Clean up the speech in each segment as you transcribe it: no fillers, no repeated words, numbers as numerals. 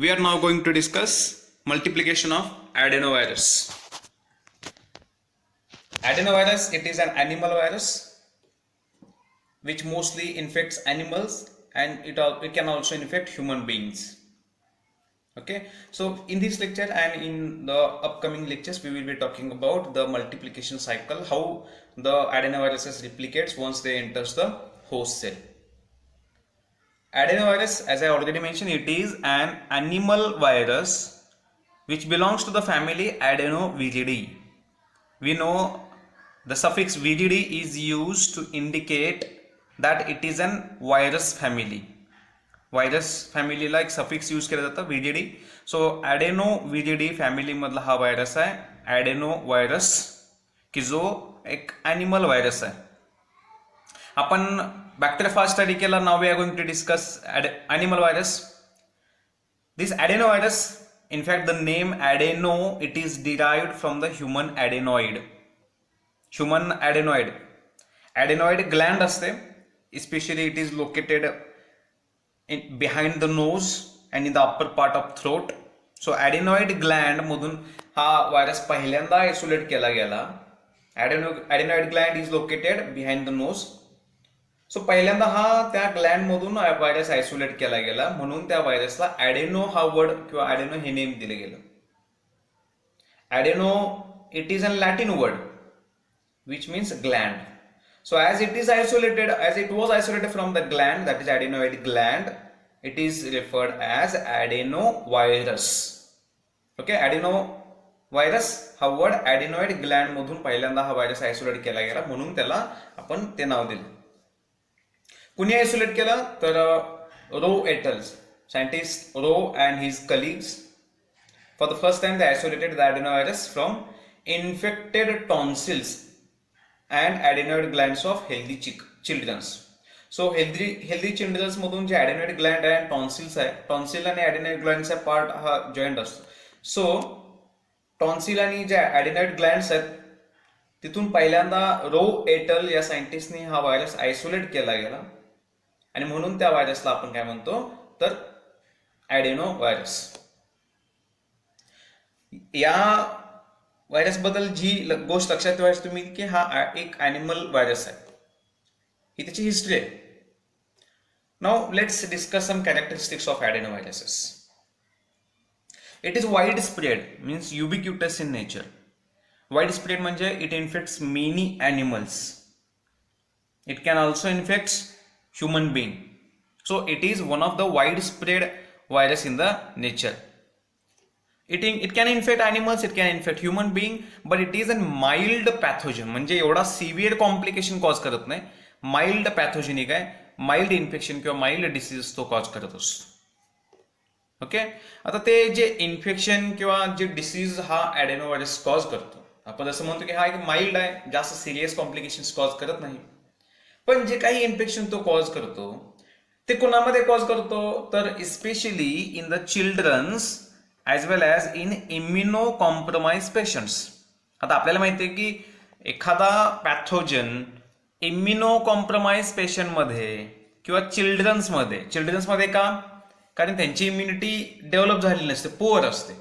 we are now going to discuss multiplication of adenovirus. Adenovirus, it is an animal virus which mostly infects animals, and it can also infect human beings. Okay, so in this lecture and in the upcoming lectures we will be talking about the multiplication cycle, how the adenoviruses replicates once they enters the host cell. Adenovirus, as I already mentioned, it is an animal virus which belongs to the family Adenoviridae. We know the suffix viridae is used to indicate that it is an virus family. Virus family like suffix use केला जाता viridae. So Adenoviridae family मधला हा virus आहे adenovirus, की जो एक animal virus आहे. आपण bacteriophage study केला. Now we are going to discuss animal virus. This adenovirus, in fact the name adeno, it is derived from the human adenoid. Adenoid gland असते, especially it is located behind the nose and in the upper part of throat. So adenoid gland मधून हा virus पहिल्यांदा isolate केला गेला. Adenoid gland is located behind the nose. So पहिल्यांदा हा त्या Gland मधून व्हायरस आयसोलेट केला गेला, म्हणून त्या व्हायरसला ॲडेनो हा वर्ड किंवा ॲडेनो हे नेम दिले गेलं. Adeno it is an Latin word which means gland. So as it was isolated from the gland, that is adenoid gland, it is referred as adenovirus. Okay, adenovirus हा word adenoid gland मधून पहिल्यांदा हा virus isolate केला गेला, म्हणून त्याला आपण ते नाव दिलं. कुणी आयसोलेट केलं तर Rowe et al, scientist Rowe and his colleagues, for the first time they isolated the adenovirus from infected tonsils and adenoid glands of healthy childrens. So healthy childrens मधून जे adenoid ग्लँड आहे, टॉन्सिल्स आहे, tonsil आणि adenoid ग्लँड्सचा part हा joint असतो. So tonsil आणि जे adenoid ग्लँड्स आहेत तिथून पहिल्यांदा रो एटल या सायंटिस्टनी हा व्हायरस आयसोलेट केला गेला, आणि म्हणून त्या व्हायरसला आपण काय म्हणतो तर ॲडेनो व्हायरस. या व्हायरस बद्दल जी गोष्ट लक्षात ठेवायची तुम्ही की हा एक ॲनिमल व्हायरस आहे, ही त्याची हिस्ट्री आहे. Now let's discuss some characteristics of adenoviruses. It is widespread, means ubiquitous in nature. Widespread म्हणजे it infects many animals. It can also infects human being. So it is one of the widespread virus in the nature. It can infect animals, it can infect human being, but it is a mild pathogen. म्हणजे एवढा severe complication cause करत नाही, mild pathogenic आहे, mild infection किंवा mild disease तो cause करत असतो. Okay, आता ते जे इन्फेक्शन किंवा जे डिसीज हा ॲडेनोव्हायरस कॉज करतो, आपण असं म्हणतो की हा एक माइल्ड आहे, जास्त सिरियस कॉम्प्लिकेशन कॉज करत नाही. पण जे काही इन्फेक्शन तो कॉज करतो ते कोणामध्ये कॉज करतो तर especially in the childrens as well as in immuno compromise patients. आता आपल्याला माहिती आहे की एखादा पॅथोजन इम्युनो कॉम्प्रोमाइज पेशंटमध्ये किंवा चिल्ड्रन्समध्ये का, कारण त्यांची इम्युनिटी डेव्हलप झालेली नसते, पुअर असते.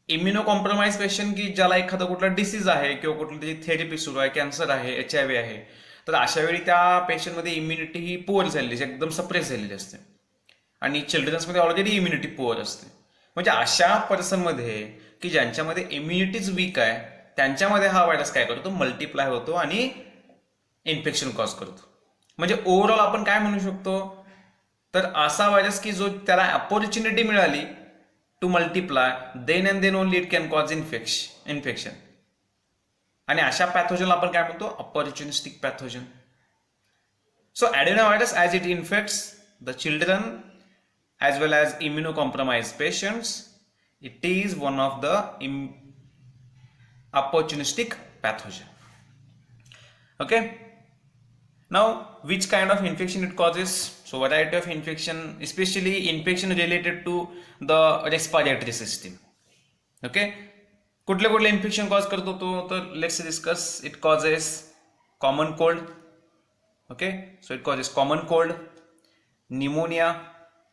इम्युनो कॉम्प्रोमाइज पेशंट की ज्याला एखादा कुठला डिसीज आहे किंवा कुठली त्याची थेरपी सुरू आहे, कॅन्सर आहे, HIV आहे, तर अशा वेळी त्या पेशंटमध्ये इम्युनिटी ही पुअर झालेली, एकदम सप्रेस झालेली असते, आणि चिल्ड्रन्समध्ये ऑलरेडी इम्युनिटी पुअर असते. म्हणजे अशा पर्सनमध्ये की ज्यांच्यामध्ये इम्युनिटीज वीक आहे, त्यांच्यामध्ये हा व्हायरस काय करतो, मल्टिप्लाय होतो आणि इन्फेक्शन कॉज करतो. म्हणजे ओव्हरऑल आपण काय म्हणू शकतो तर असा व्हायरस की जो त्याला अपॉर्च्युनिटी मिळाली to multiply, then and then only it can cause infection. आणि अशा पॅथोजनला आपण काय म्हणतो, opportunistic pathogen. So adenovirus as it infects the children as well as immuno compromise patients, it is one of the opportunistic pathogen. Okay, now which kind of infection it causes? So variety of infection, especially infection related to the respiratory system. Okay, कुठले कुठले infection cause करतो तो तर let's discuss. It causes common cold. Okay, so it causes common cold, pneumonia,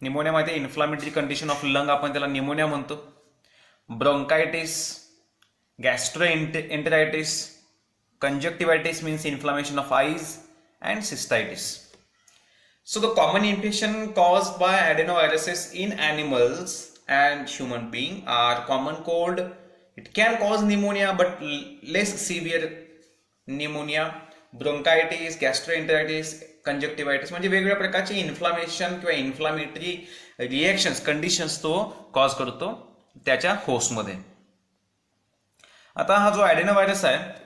pneumonia माहिती आहे, inflammatory condition of lung, आपण त्याला pneumonia म्हणतो. Bronchitis, गॅस्ट्रोएंटेरायटिस, conjunctivitis means inflammation of eyes, and cystitis. So the common infection caused by adenoviruses in animals and human being are common cold. It can cause pneumonia but less severe pneumonia, bronchitis, gastroenteritis, conjunctivitis म्हणजे वेगवेगळ्या प्रकारचे inflammation किंवा inflammatory reactions conditions तो cause करतो त्याच्या होस्टमध्ये. आता हा जो ॲडेनोव्हायरस आहे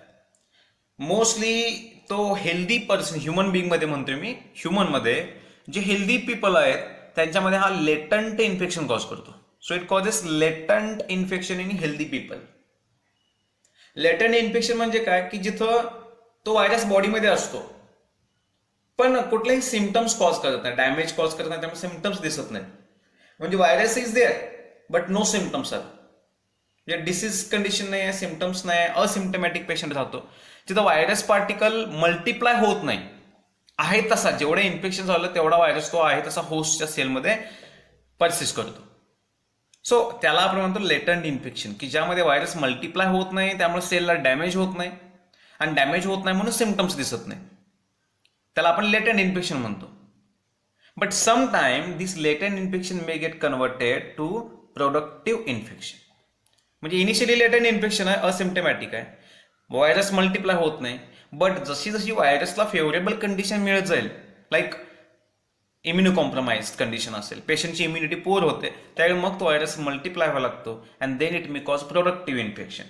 मोस्टली तो हेल्दी पर्सन, ह्युमन बिंगमध्ये म्हणतोय मी, ह्युमनमध्ये जे हेल्दी पीपल आहेत त्यांच्यामध्ये हा लेटंट इन्फेक्शन कॉज करतो. So it causes latent infection in healthy people. Latent infection म्हणजे काय की जिथं तो व्हायरस बॉडीमध्ये असतो पण कुठलेही सिम्पटम्स कॉज करत नाही, डॅमेज कॉज करत नाही, त्यामुळे सिम्पटम्स दिसत नाही. म्हणजे virus is there but no symptoms आहेत. म्हणजे डिसीज कंडिशन नाही आहे, सिम्पटम्स नाही आहे, असिम्टमॅटिक पेशंट राहतो. तिथं व्हायरस पार्टिकल मल्टिप्लाय होत नाही, आहे तसा जेवढे इन्फेक्शन झालं तेवढा व्हायरस तो आहे तसा होस्टच्या सेलमध्ये परसिस्ट करतो. सो त्याला आपण म्हणतो लेटंट इन्फेक्शन, की ज्यामध्ये व्हायरस मल्टिप्लाय होत नाही त्यामुळे सेलला डॅमेज होत नाही, आणि डॅमेज होत नाही म्हणून सिम्पटम्स दिसत नाही, त्याला आपण लेटंट इन्फेक्शन म्हणतो. But sometime this latent infection may get converted to productive infection. म्हणजे इनिशियली लेटंट इन्फेक्शन आहे, असिम्टमॅटिक आहे, व्हायरस मल्टिप्लाय होत नाही, बट जशी जशी व्हायरसला फेवरेबल कंडिशन मिळत जाईल, लाईक इम्युनो कॉम्प्रोमाइज कंडिशन असेल, पेशंटची इम्युनिटी पोर होते, त्यावेळी मग तो व्हायरस मल्टिप्लाय व्हायला लागतो and then it may cause productive infection.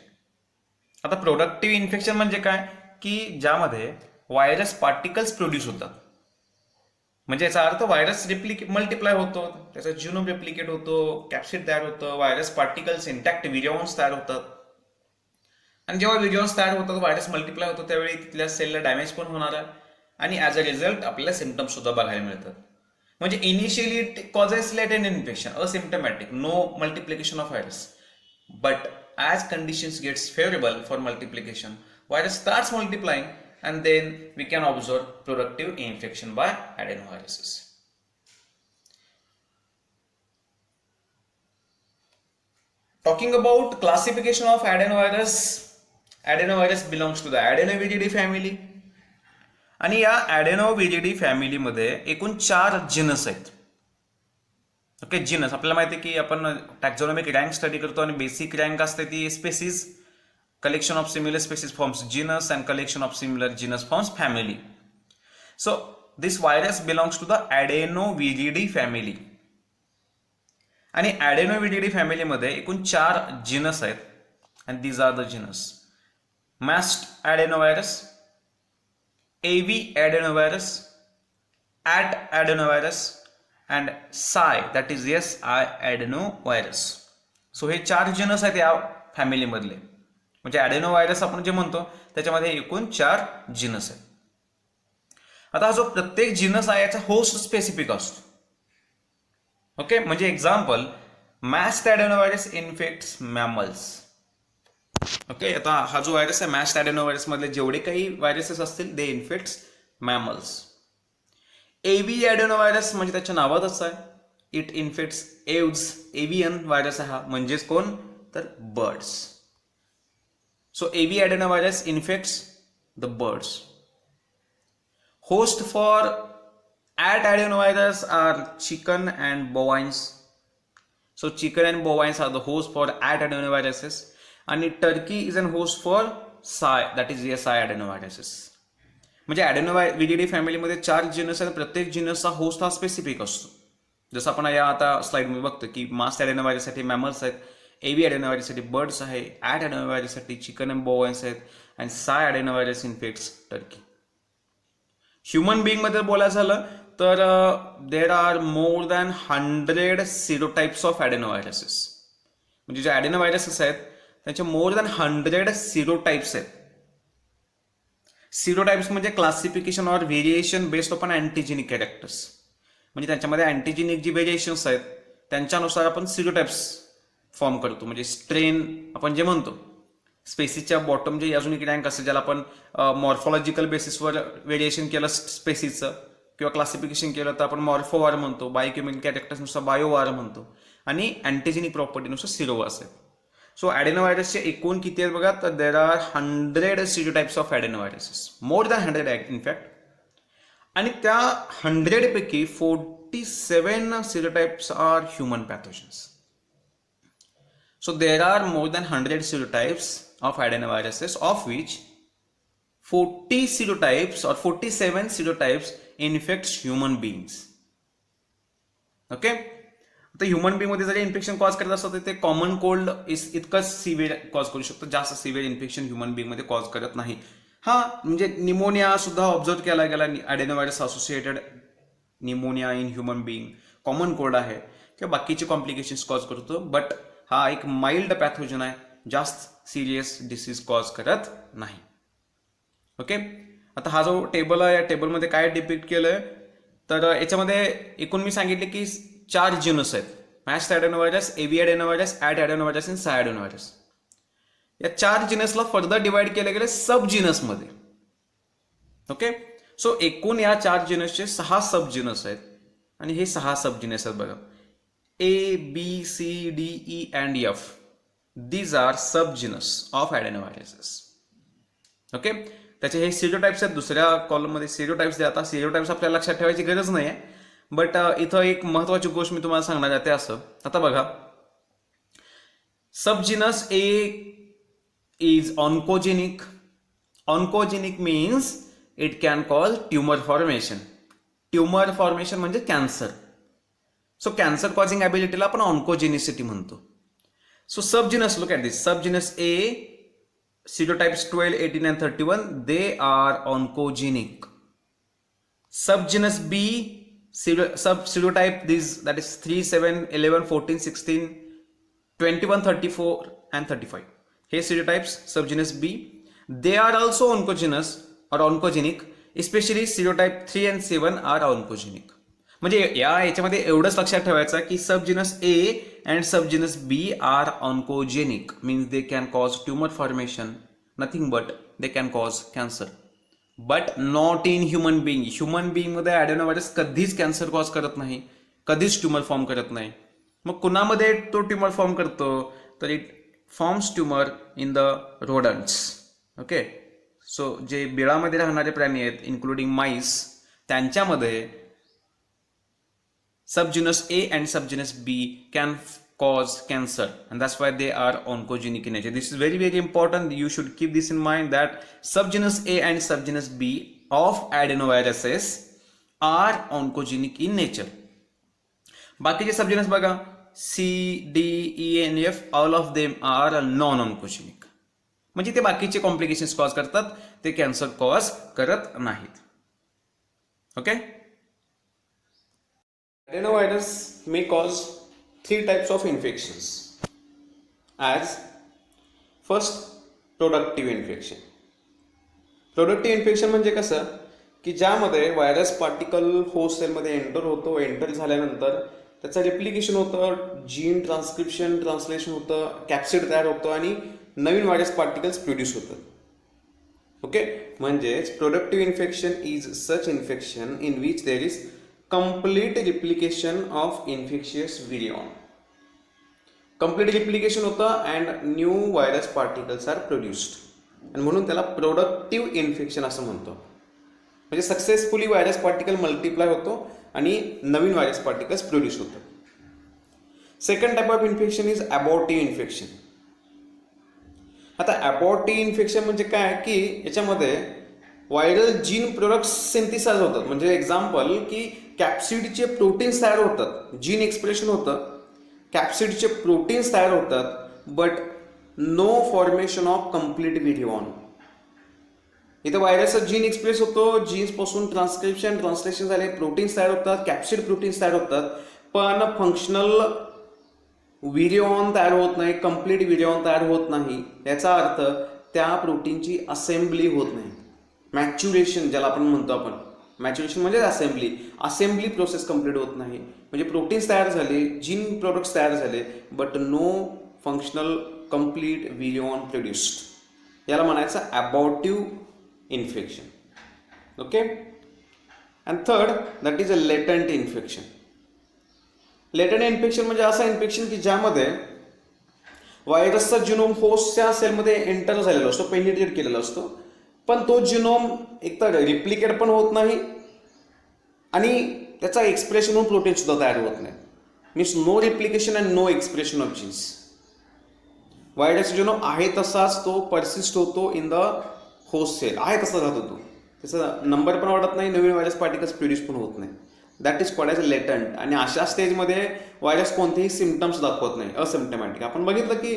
आता प्रोडक्टिव्ह इन्फेक्शन म्हणजे काय की ज्यामध्ये व्हायरस पार्टिकल्स प्रोड्यूस होतात. म्हणजे याचा अर्थ व्हायरस मल्टिप्लाय होतो, त्याचा जिनोम रेप्लिकेट होतो, कॅप्सिड तयार होतं, व्हायरस पार्टिकल्स इंटॅक्ट व्हिरिओन्स तयार होतात, आणि जेव्हा व्हिरिओन्स तयार होतात व्हायरस मल्टिप्लाय होतो त्यावेळी तिथल्या सेलला डॅमेज पण होणार आहे आणि ॲज अ रिझल्ट आपल्याला सिम्पटम्स सुद्धा बघायला मिळतात. म्हणजे initially it causes latent infection, asymptomatic, no multiplication of virus, but as conditions gets favourable for multiplication virus starts multiplying and then we can observe productive infection by adenoviruses. Talking about classification of adenovirus, adenovirus belongs to the Adenoviridie family. आणि या Adenoviridie family मध्ये एकूण 4 जिनस आहेत. Okay, जिनस आपल्याला माहिती आहे की आपण टॅक्झॉनॉमिक रँक स्टडी करतो आणि बेसिक रँक असते ती species, collection of similar species forms genus and collection of similar genus forms family. So this virus belongs to the Adenoviridae family. आणि Adenoviridae family मध्ये एकूण 4 जिनस आहेत and these are the genus: MAST adenovirus, AV adenovirus, AT adenovirus and SI, that is SI adenovirus. So हे 4 जिनस आहेत या family मधले. म्हणजे ॲडेनोव्हायरस आपण जे म्हणतो त्याच्यामध्ये एकूण 4 जिनस आहेत. आता हा जो प्रत्येक जिनस आहे याचा होस्ट स्पेसिफिक असतो. ओके, म्हणजे एक्झाम्पल मॅस्ट ॲडेनोव्हायरस इन्फेक्ट्स मॅमल्स. ओके, आता हा जो व्हायरस आहे मॅस्ट ॲडेनोव्हायरस मधले जेवढे काही व्हायरसेस असतील दे इन्फेक्ट्स मॅमल्स. एव्ही ॲडेनोव्हायरस म्हणजे त्याच्या नावातच आहे, इट इन्फेक्ट्स एव्ज. एव्हियन व्हायरस आहे हा, म्हणजेच कोण तर birds. So AV adenovirus infects the birds. Host for AT adenovirus are chicken and bovines. So chicken and bovines are the host for AT adenoviruses. And turkey is a host for SI, that is SI adenoviruses. म्हणजे Adenoviridae family मध्ये 4 जिनस आहेत, प्रत्येक जिनसचा host हा specific असतो. जसं आपण या आता स्लाइडमध्ये बघतो की मास्ट ॲडेनोव्हायरससाठी मॅमल्स आहेत, एव्ही ॲडेनोव्हायरससाठी बर्ड्स आहे, ॲट ॲडेनोव्हायरससाठी चिकन अँड बोवाइन्स आहेत, and siadenovirus infects turkey. Human बिईंगमध्ये बोलायचं झालं तर there are more than 100 serotypes of adenoviruses. म्हणजे जे ॲडेनोव्हायरसेस आहेत त्यांचे मोर दॅन 100 सिरोटाइप्स आहेत. सिरोटाइप्स म्हणजे classification or variation based on antigenic characters. म्हणजे त्यांच्यामध्ये अँटीजेनिक जी व्हेरिएशन्स आहेत त्यांच्यानुसार आपण सिरोटाइप्स फॉर्म करतो. म्हणजे स्ट्रेन आपण जे म्हणतो, स्पेसीसच्या बॉटम जे अजून एक रँक असते ज्याला आपण मॉर्फॉलॉजिकल बेसिसवर व्हेरिएशन केलं स्पेसीसचं किंवा क्लासिफिकेशन केलं तर आपण मॉर्फोवार म्हणतो, बायोकेमिकल कॅरेक्टर्सनुसार बायोवार म्हणतो आणि अँटीजेनिक प्रॉपर्टीनुसार सिरोवार्स आहेत. सो ॲडेनोव्हायरसचे एकूण किती आहेत बघा, तर there are 100 serotypes of adenoviruses, more than 100 in fact. आणि त्या 100 पैकी 47 serotypes are human pathogens. So there are more than 100 serotypes of adenoviruses, of which 40 serotypes or 47 serotypes infects human beings. Okay? आता ह्युमन बीइंग मध्ये जरी infection cause करत असतं तर ते कॉमन कोल्ड इतकंच सिव्हिअर कॉज करू शकतो, जास्त सिव्हिअर इन्फेक्शन ह्युमन बीइंग मध्ये कॉज करत नाही. हा म्हणजे निमोनिया सुद्धा ऑब्झर्व केला गेला, adenovirus associated pneumonia in human being common cold आहे किंवा बाकीचे कॉम्प्लिकेशन्स कॉज करतो, बट हा एक माइल्ड पॅथोजन आहे, जास्त सिरियस डिसीज कॉज करत नाही. ओके, आता हा जो टेबल आहे या टेबलमध्ये काय डिपिक्ट केलंय, तर याच्यामध्ये एकूण मी सांगितले की 4 जीनस आहेत, मॅस्ट ॲडेनोव्हायरस, एव्ही ॲडेनोव्हायरस, ॲड ॲडेनोव्हायरस आणि साय ॲडेनोव्हायरस. या 4 जीनसला फर्दर डिवाइड केले गेले सब जीनसमध्ये. ओके, सो एकूण या 4 जीनसचे 6 सब जीनस आहेत आणि हे 6 सब जीनस आहेत बघा, A, B, C, D, E and F. These are subgenus of adenoviruses. Okay, त्याचे हे सिरोटाइप्स आहेत. दुसऱ्या कॉलममध्ये सिरोटाइप्स द्या. आता सिरोटाइप्स आपल्याला लक्षात ठेवायची गरज नाही आहे, बट इथं एक महत्वाची गोष्ट मी तुम्हाला सांगणार आहे ते असं, आता बघा, सब genus A is oncogenic. Oncogenic means it can cause tumor formation. Tumor formation म्हणजे कॅन्सर. सो कॅन्सर कॉजिंग ॲबिलिटीला आपण ऑन्कोजेनिसिटी म्हणतो. So sub genus, look at this, sub genus A, serotypes 12, 18 and 31, they are oncogenic. Subgenus B, serotype these, that is 3, 7, 11, 14, 16, 21, 34 and 35. Here serotypes subgenus B, they are also oncogenous or oncogenic, especially serotype 3 and 7 are oncogenic. म्हणजे याच्यामध्ये एवढंच लक्षात ठेवायचं की सबजिनस A and subgenus B are oncogenic, means they can cause tumor formation, nothing but they can cause cancer, but not in human being. Human being मध्ये ॲडेनोव्हायरस कधीच cancer cause करत नाही, कधीच ट्युमर फॉर्म करत नाही. मग कुणामध्ये तो ट्युमर फॉर्म करतो, तर it forms tumour in the rodents. Okay, so जे बिळामध्ये राहणारे प्राणी आहेत इन्क्लुडिंग माईस, त्यांच्यामध्ये subgenus A and subgenus B can cause cancer, and that's why they are oncogenic in nature. This is very very important. You should keep this in mind that subgenus A and subgenus B of adenoviruses are oncogenic in nature. बाकीचे सबजिनस बघा, C, D, E and F, all of them are non-oncogenic. म्हणजे ते बाकीचे complications cause करतात, ते cancer cause करत नाहीत. Okay, adenovirus may cause 3 types of infections. As first, productive infection. Productive infection म्हणजे कसं की ज्यामध्ये व्हायरस पार्टिकल होस्ट सेलमध्ये एंटर होतो, एंटर झाल्यानंतर त्याचं रिप्लिकेशन होतं, जीन ट्रान्सक्रिप्शन ट्रान्सलेशन होतं, कॅप्सिड तयार होतं आणि नवीन व्हायरस पार्टिकल्स प्रोड्यूस होतात. ओके, म्हणजेच productive infection is such infection in which there is complete replication of infectious virion. Complete replication होतं and new virus particles are produced, आणि म्हणून त्याला प्रोडक्टिव्ह इन्फेक्शन असं म्हणतो. म्हणजे सक्सेसफुली व्हायरस पार्टिकल मल्टिप्लाय होतो आणि नवीन व्हायरस पार्टिकल्स प्रोड्यूस होतात. Second type of infection is abortive infection. आता अबॉर्टिव्ह इन्फेक्शन म्हणजे काय की याच्यामध्ये व्हायरल जीन प्रोडक्ट सिंथिसाइज होतात. म्हणजे एक्झाम्पल की कॅप्सिडचे प्रोटीन्स तयार होतात, जीन एक्सप्रेशन होतं, कॅप्सिडचे प्रोटीन्स तयार होतात, but no formation of complete virion. इथं व्हायरसचं जीन एक्सप्रेस होतो, जीन्सपासून ट्रान्सक्रिप्शन ट्रान्सलेशन झाले, प्रोटीन्स तयार होतात, कॅप्सिड प्रोटीन्स तयार होतात, पण फंक्शनल व्हिरिओन तयार होत नाही, कम्प्लीट व्हिरिओन तयार होत नाही. याचा अर्थ त्या प्रोटीनची असेंब्ली होत नाही, मॅच्युरेशन ज्याला आपण म्हणतो. आपण मॅच्युरेशन म्हणजे असेंब्ली प्रोसेस कम्प्लीट होत नाही. म्हणजे प्रोटीन्स तयार झाले, जीन प्रोडक्ट्स तयार झाले, but no functional complete virion produced. याला म्हणायचं abortive infection. Okay, and third that is a latent infection. Latent infection म्हणजे असं इन्फेक्शन की ज्यामध्ये व्हायरसचा जिनोम होस्टच्या सेलमध्ये एंटर झालेला असतो, पेनिट्रेट केलेला असतो, पण तो जिनोम एकतर रिप्लिकेट पण होत नाही आणि त्याचा एक्सप्रेशन होऊन प्रोटीन सुद्धा तयार होत नाही. Means no replication and no expression of genes. Virus genome आहे तसाच तो परसिस्ट होतो इन द होस्ट सेल, आहे तसा राहतो तो, त्याचा नंबर पण वाढत नाही, नवीन व्हायरस पार्टिकल्स प्रोड्यूस पण होत नाही. That is called as latent. आणि अशा स्टेजमध्ये व्हायरस कोणतेही सिम्पटम्स दाखवत नाही, असिम्टमॅटिक. आपण बघितलं की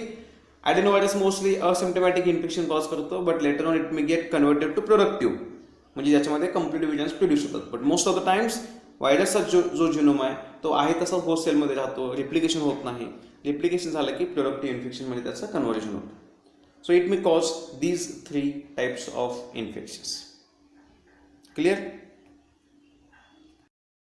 adeno virus mostly asymptomatic infection cause करतो, but later on it may get converted to productive, म्हणजे ज्याच्यामध्ये कम्प्लीट व्हिजन्स प्रोड्यूस होतात. But most of the times व्हायरसचा जो जिनोम आहे तो आहे तसा होस्ट सेलमध्ये राहतो, रिप्लिकेशन होत नाही. रिप्लिकेशन झालं की प्रोडक्टिव्ह इन्फेक्शनमध्ये त्याचं कन्व्हर्जन होतं. So it may cause these 3 types of infections. Clear?